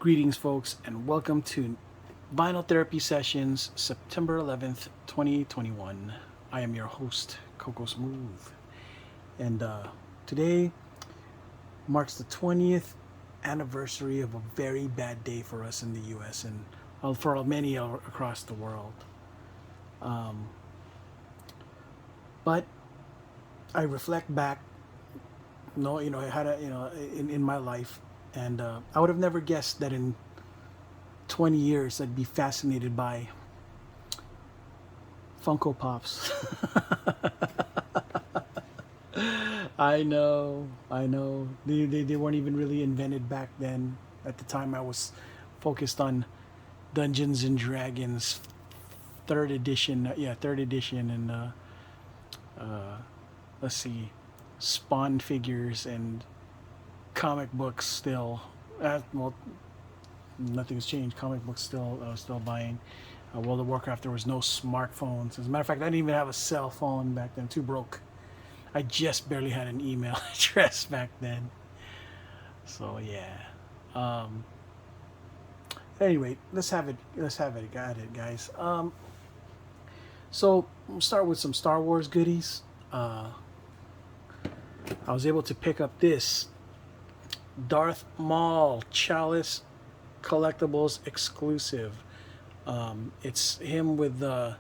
Greetings, folks, and welcome to Vinyl Therapy Sessions, September 11th, 2021. I am your host, Coco Smooth, and today marks the 20th anniversary of a very bad day for us in the U.S. and for many across the world. But I reflect back, I had in my life, and I would have never guessed that in 20 years I'd be fascinated by Funko Pops. I know. They weren't even really invented back then. At the time, I was focused on Dungeons and Dragons third edition. Third edition, and let's see, Spawn figures and comic books still. Well, nothing's changed. Comic books still buying. World of Warcraft, there was no smartphones. As a matter of fact, I didn't even have a cell phone back then. Too broke. I just barely had an email address back then. So yeah. Anyway, let's have it. Got it, guys. So we'll start with some Star Wars goodies. I was able to pick up this Darth Maul Chalice collectibles exclusive. It's him with the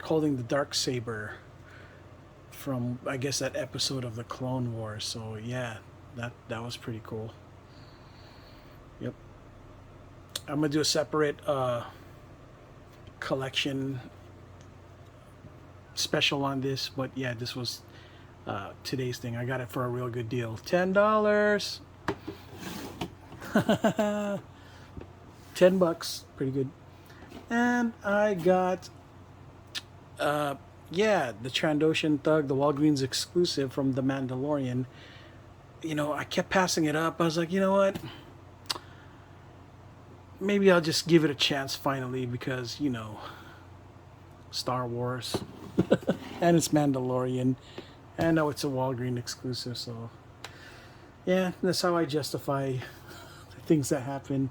holding the dark saber from, I guess, that episode of the Clone Wars. So yeah, that was pretty cool. Yep. I'm gonna do a separate collection special on this, but yeah, this was today's thing. I got it for a real good deal. $10. $10, pretty good. And I got the Trandoshan Thug, the Walgreens exclusive from The Mandalorian. I kept passing it up. I was like, you know what? Maybe I'll just give it a chance finally because, Star Wars. And it's Mandalorian. And I know it's a Walgreens exclusive, so yeah, that's how I justify the things that happen.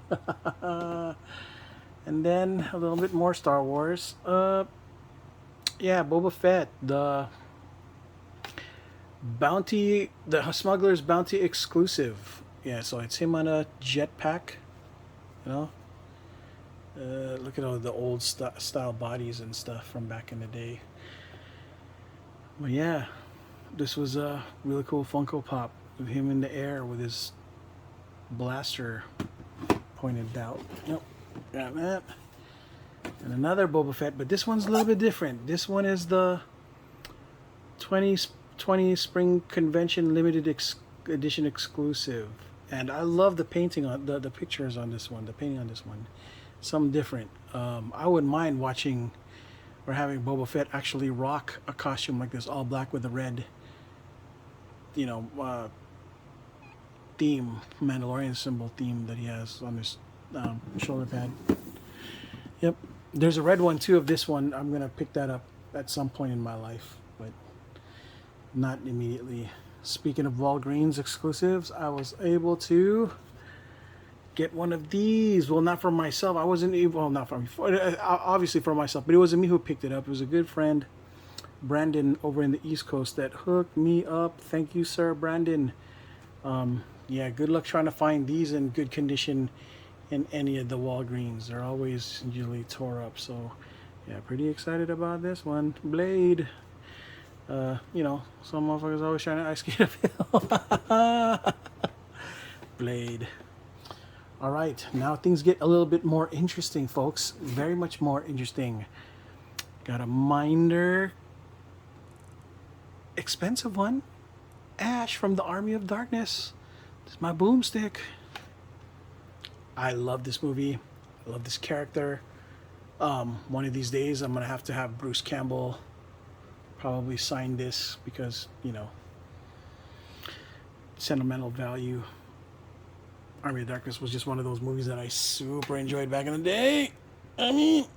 And then a little bit more Star Wars. Boba Fett, the Smuggler's Bounty exclusive. Yeah, so it's him on a jetpack. Look at all the old style bodies and stuff from back in the day. Well, yeah, this was a really cool Funko Pop with him in the air with his blaster pointed out. Yep, got that. And another Boba Fett, but this one's a little bit different. This one is the 2020 Spring Convention Limited Edition exclusive. And I love the painting on the pictures on this one, the painting on this one. Something different. I wouldn't mind watching or having Boba Fett actually rock a costume like this, all black with a red, theme, Mandalorian symbol theme that he has on his shoulder pad. Yep. There's a red one too of this one. I'm going to pick that up at some point in my life, but not immediately. Speaking of Walgreens exclusives, I was able to get one of these. Well, not for myself. I wasn't able, well, not for me, obviously for myself, but it wasn't me who picked it up. It was a good friend, Brandon, over in the East Coast that hooked me up. Thank you, sir, Brandon. Good luck trying to find these in good condition in any of the Walgreens. They're always usually tore up. So, yeah, pretty excited about this one. Blade. Some motherfuckers always trying to ice skate uphill. Blade. All right, now things get a little bit more interesting, folks. Very much more interesting. Got a Minder, expensive one. Ash from the Army of Darkness. This is my boomstick. I love this movie. I love this character. One of these days, I'm gonna have to have Bruce Campbell probably sign this because sentimental value. Army of Darkness was just one of those movies that I super enjoyed back in the day. Army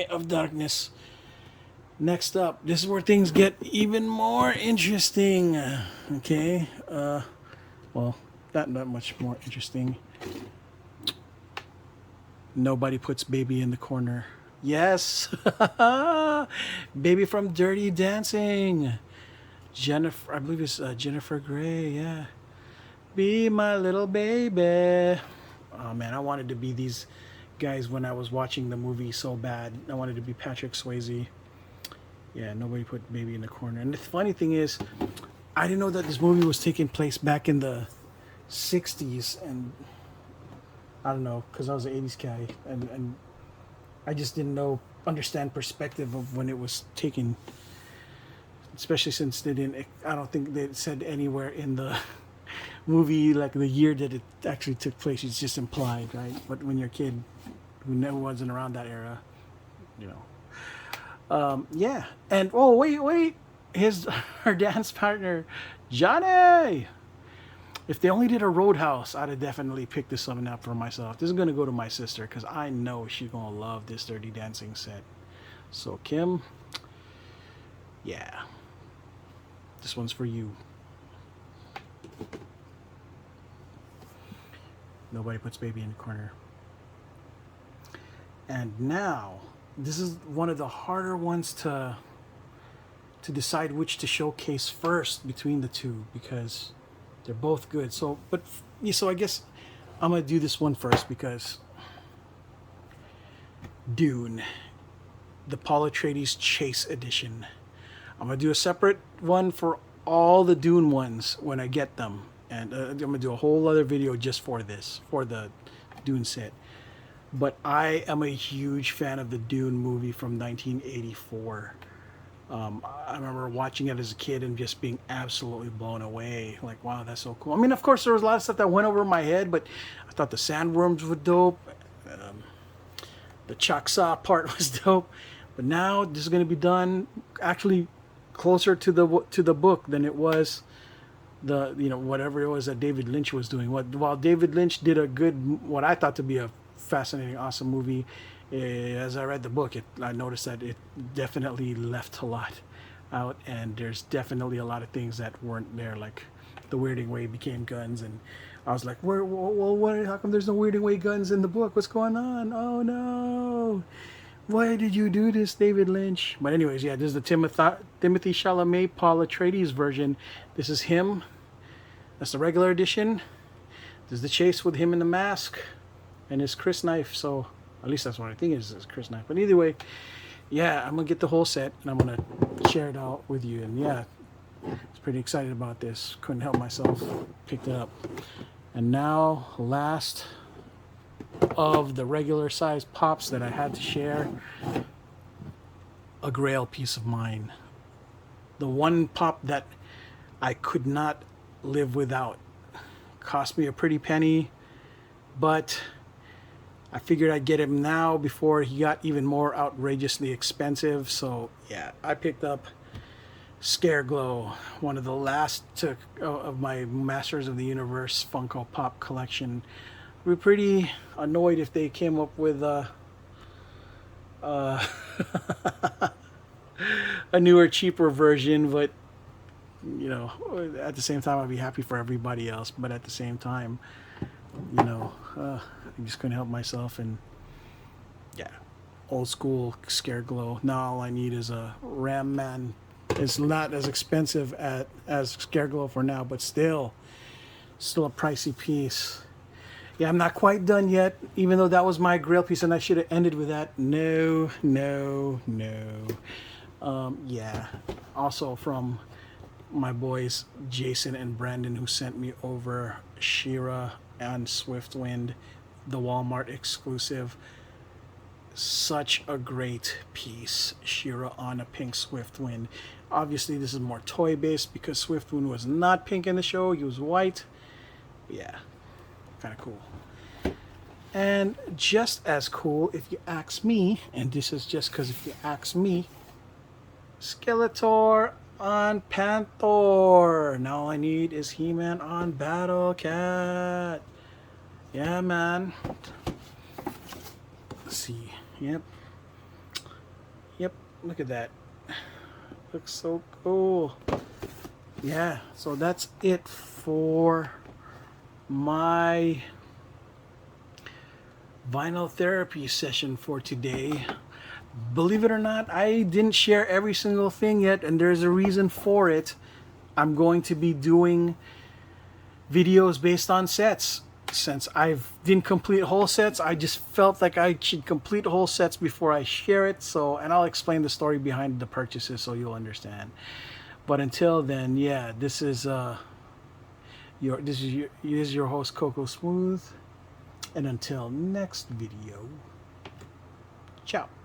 of Darkness. Next up, this is where things get even more interesting. Okay. not much more interesting. Nobody puts baby in the corner. Yes, baby from Dirty Dancing. Jennifer, I believe it's Jennifer Grey. Yeah, be my little baby. Oh man, I wanted to be these guys when I was watching the movie so bad. I wanted to be Patrick Swayze. Yeah, nobody put baby in the corner. And the funny thing is, I didn't know that this movie was taking place back in the 60s. And I don't know, because I was an 80s guy. And I just didn't understand perspective of when it was taken. Especially since they didn't, I don't think they said anywhere in the movie like the year that it actually took place. It's just implied, right? But when you're a kid who never wasn't around that era, you know. Yeah. And oh wait, her dance partner, Johnny. If they only did a Roadhouse, I'd have definitely picked this one up for myself. This is gonna go to my sister because I know she's gonna love this Dirty Dancing set. So Kim, yeah, this one's for you. Nobody puts baby in the corner. And now, this is one of the harder ones to decide which to showcase first between the two because they're both good. So I guess I'm gonna do this one first because Dune, the Paul Atreides Chase Edition. I'm gonna do a separate one for all the Dune ones when I get them, and I'm gonna do a whole other video just for this, for the Dune set. But I am a huge fan of the Dune movie from 1984. I remember watching it as a kid and just being absolutely blown away. Like, wow, that's so cool. I mean, of course, there was a lot of stuff that went over my head, but I thought the sandworms were dope. The Choctaw part was dope. But now this is going to be done actually closer to the book than it was whatever it was that David Lynch was doing. While David Lynch did what I thought to be a fascinating, awesome movie, as I read the book, I noticed that it definitely left a lot out, and there's definitely a lot of things that weren't there, like the Weirding Way became guns, and I was like, how come there's no Weirding Way guns in the book? What's going on? Oh no! Why did you do this, David Lynch? But anyways, yeah, this is the Timothy Chalamet, Paul Atreides version. This is him. That's the regular edition. This is the chase with him in the mask and his Chris knife. So at least that's what I think is his Chris knife. But either way, yeah, I'm gonna get the whole set and I'm gonna share it out with you. And yeah, I was pretty excited about this. Couldn't help myself. Picked it up. And now, last of the regular size pops that I had to share, a Grail piece of mine. The one pop that I could not live without. Cost me a pretty penny, but I figured I'd get him now before he got even more outrageously expensive. So yeah, I picked up Scareglow, one of the last of my Masters of the Universe Funko Pop collection. We're pretty annoyed if they came up with a newer, cheaper version, but you know, at the same time, I'd be happy for everybody else. But at the same time, you know, I just couldn't help myself, and yeah, old school Scareglow. Now all I need is a Ram Man. It's not as expensive as Scareglow for now, but still a pricey piece. Yeah, I'm not quite done yet, even though that was my Grail piece, and I should have ended with that. No. Yeah, also from my boys Jason and Brandon, who sent me over She-Ra and Swiftwind, the Walmart exclusive. Such a great piece, She-Ra on a pink Swiftwind. Obviously, this is more toy-based because Swiftwind was not pink in the show, he was white. Yeah, kind of cool. And just as cool, if you ask me, and this is just because if you ask me, Skeletor on Panther. Now all I need is He-Man on Battle Cat. Yeah, man. Let's see. Yep. Look at that. Looks so cool. Yeah. So that's it for my vinyl therapy session for today. Believe it or not, I didn't share every single thing yet, and there's a reason for it. I'm going to be doing videos based on sets. Since I didn't complete whole sets, I just felt like I should complete whole sets before I share it. So, and I'll explain the story behind the purchases so you'll understand. But until then, yeah, this is your host Coco Smooth, and until next video, ciao.